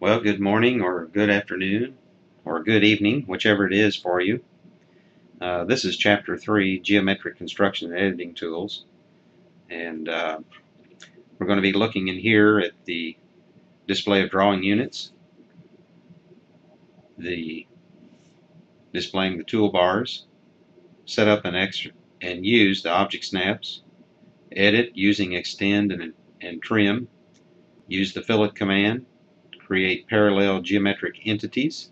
Well, good morning or good afternoon or good evening, whichever it is for you. This is Chapter 3, Geometric Construction and Editing Tools. And we're going to be looking in here at the display of drawing units, displaying the toolbars, set up and use the object snaps, edit using extend and trim, use the fillet command, create parallel geometric entities,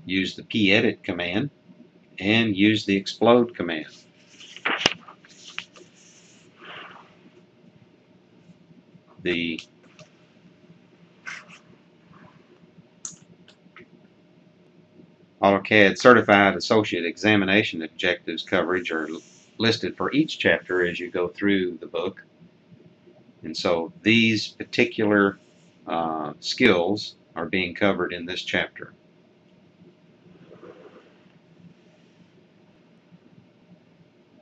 use the pedit command, and use the explode command. The AutoCAD Certified Associate Examination Objectives coverage are listed for each chapter as you go through the book. And so these particular skills are being covered in this chapter.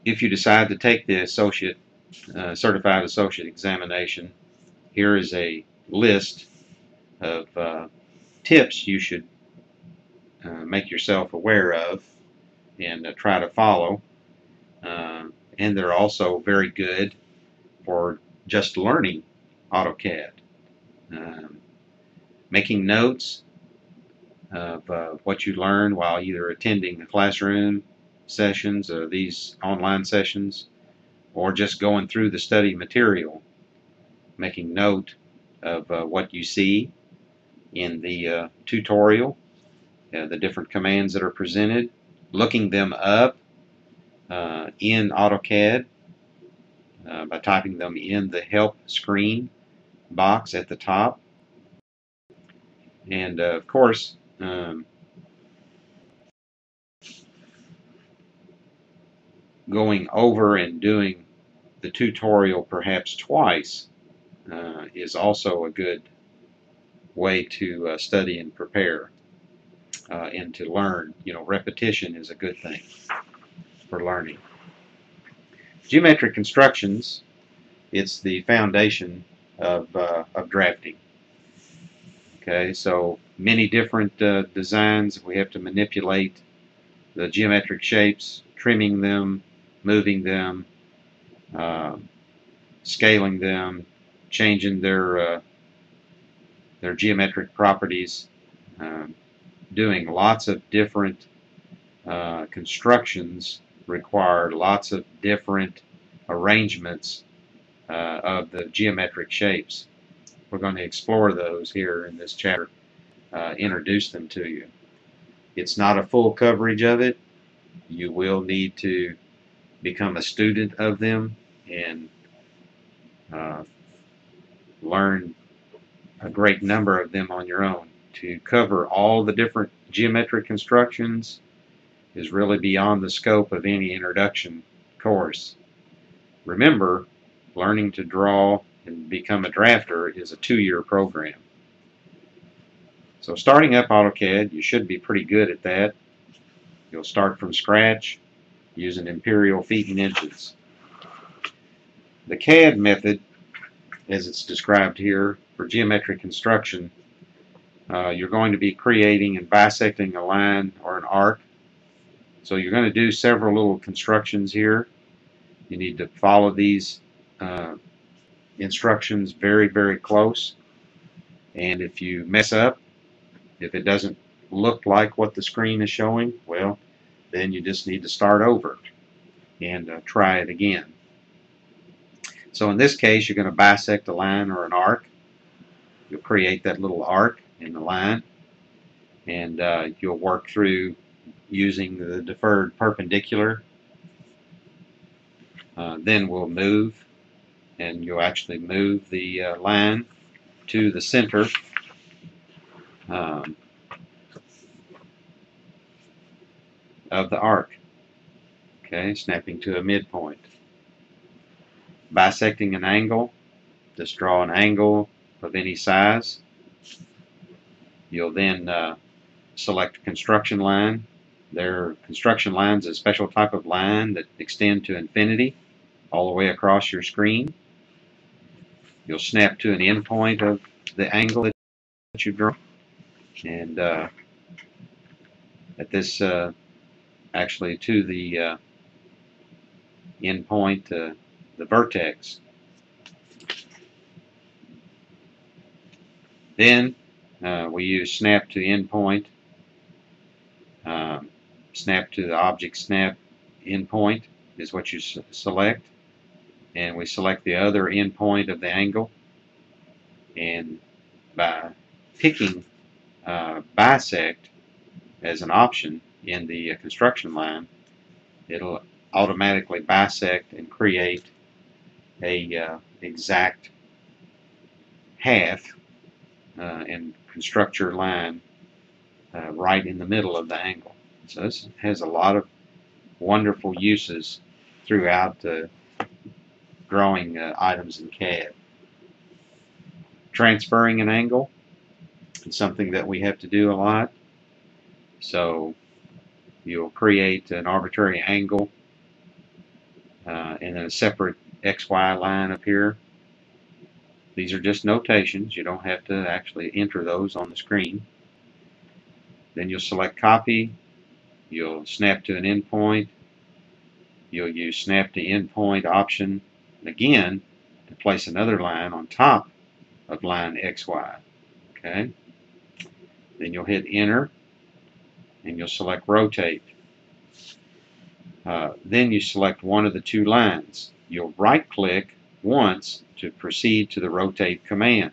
If you decide to take the Certified Associate Examination, here is a list of tips you should make yourself aware of and try to follow. And they're also very good for just learning AutoCAD. Making notes of what you learn while either attending the classroom sessions or these online sessions, or just going through the study material. Making note of what you see in the tutorial, the different commands that are presented, looking them up in AutoCAD by typing them in the help screen box at the top. And of course, going over and doing the tutorial perhaps twice is also a good way to study and prepare and to learn. Repetition is a good thing for learning. Geometric constructions, it's the foundation of drafting. Okay, so many different designs. We have to manipulate the geometric shapes, trimming them, moving them, scaling them, changing their geometric properties, doing lots of different constructions require lots of different arrangements of the geometric shapes. We're going to explore those here in this chapter, introduce them to you. It's not a full coverage of it. You will need to become a student of them and learn a great number of them on your own. To cover all the different geometric constructions is really beyond the scope of any introduction course. Remember, learning to draw and become a drafter is a 2-year program. So starting up AutoCAD, you should be pretty good at that. You'll start from scratch using imperial feet and inches. The CAD method, as it's described here, for geometric construction, you're going to be creating and bisecting a line or an arc. So you're going to do several little constructions here. You need to follow these instructions very, very close. And if you mess up, if it doesn't look like what the screen is showing, well, then you just need to start over and try it again. So in this case, you're going to bisect a line or an arc. You'll create that little arc in the line, and you'll work through using the deferred perpendicular. Then we'll move, and you'll actually move the line to the center of the arc. Okay, snapping to a midpoint. Bisecting an angle, just draw an angle of any size. You'll then select construction line. Their construction lines is a special type of line that extend to infinity all the way across your screen. You'll snap to an endpoint of the angle you've drawn. And at this, actually to the endpoint, the vertex. Then we use snap to endpoint, snap to the object snap endpoint is what you select, and we select the other endpoint of the angle, and by picking bisect as an option in the construction line, it'll automatically bisect and create a exact half and construct your line right in the middle of the angle. So this has a lot of wonderful uses throughout drawing items in CAD. Transferring an angle is something that we have to do a lot. So you'll create an arbitrary angle and then a separate XY line up here. These are just notations. You don't have to actually enter those on the screen. Then you'll select copy. You'll snap to an endpoint. You'll use snap to endpoint option again to place another line on top of line XY. Okay. Then you'll hit enter and you'll select rotate. Then you select one of the two lines. You'll right click once to proceed to the rotate command.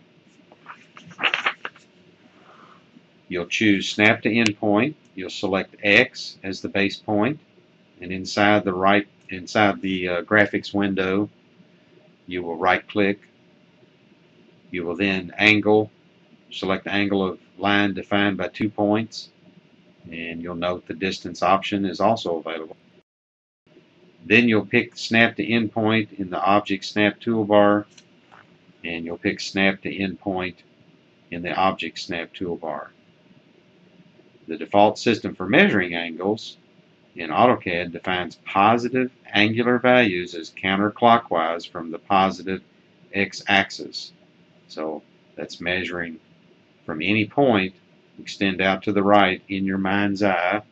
You'll choose snap to endpoint. You'll select X as the base point, and inside the graphics window, you will right click. You will then select the angle of line defined by 2 points, and you'll note the distance option is also available. Then you'll pick snap to endpoint in the object snap toolbar, and you'll pick snap to endpoint in the object snap toolbar. The default system for measuring angles in AutoCAD defines positive angular values as counterclockwise from the positive x-axis. So that's measuring from any point, extend out to the right in your mind's eye.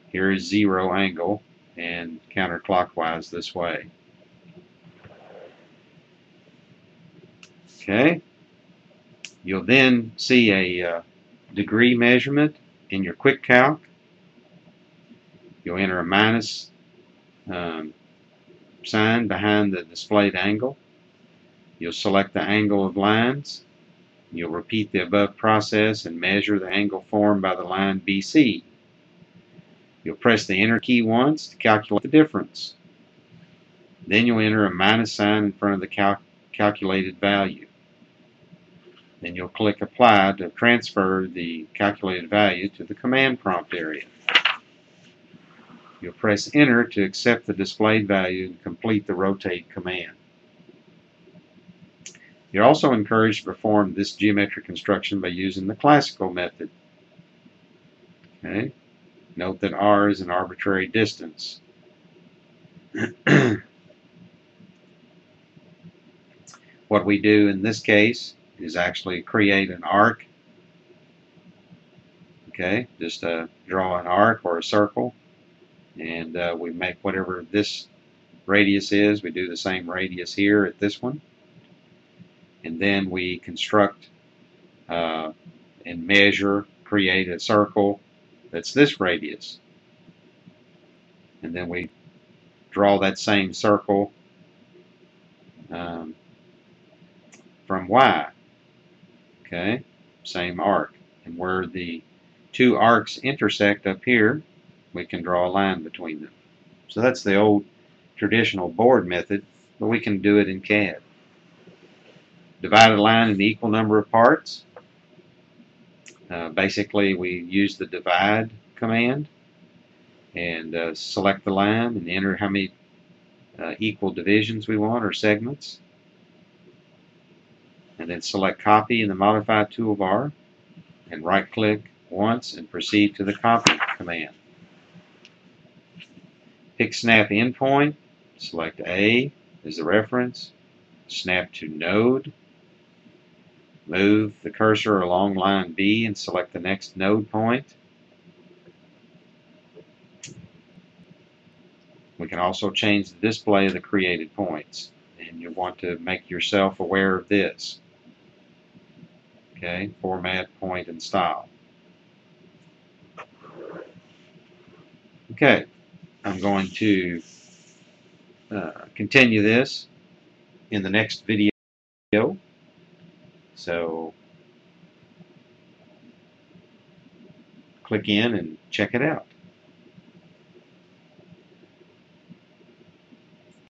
Here is 0 angle, and counterclockwise this way. Okay. You'll then see a degree measurement in your quick calc. You'll enter a minus sign behind the displayed angle. You'll select the angle of lines. You'll repeat the above process and measure the angle formed by the line BC. You'll press the enter key once to calculate the difference. Then you'll enter a minus sign in front of the calculated value. Then you'll click apply to transfer the calculated value to the command prompt area. You'll press enter to accept the displayed value and complete the rotate command. You're also encouraged to perform this geometric construction by using the classical method. Okay. Note that R is an arbitrary distance. What we do in this case is actually create an arc. Okay, just draw an arc or a circle, and we make whatever this radius is. We do the same radius here at this one, and then we construct and measure, create a circle that's this radius, and then we draw that same circle from Y. Okay, same arc, and where the two arcs intersect up here, we can draw a line between them. So that's the old traditional board method, but we can do it in CAD. Divide a line into equal number of parts. Basically, we use the divide command and select the line and enter how many equal divisions we want, or segments. And then select copy in the modify toolbar and right click once and proceed to the copy command. Pick snap endpoint, select A as the reference, snap to node, Move the cursor along line B and select the next node point. We can also change the display of the created points, and you want to make yourself aware of this. Okay, format, point, and style. Okay, I'm going to continue this in the next video. So click in and check it out.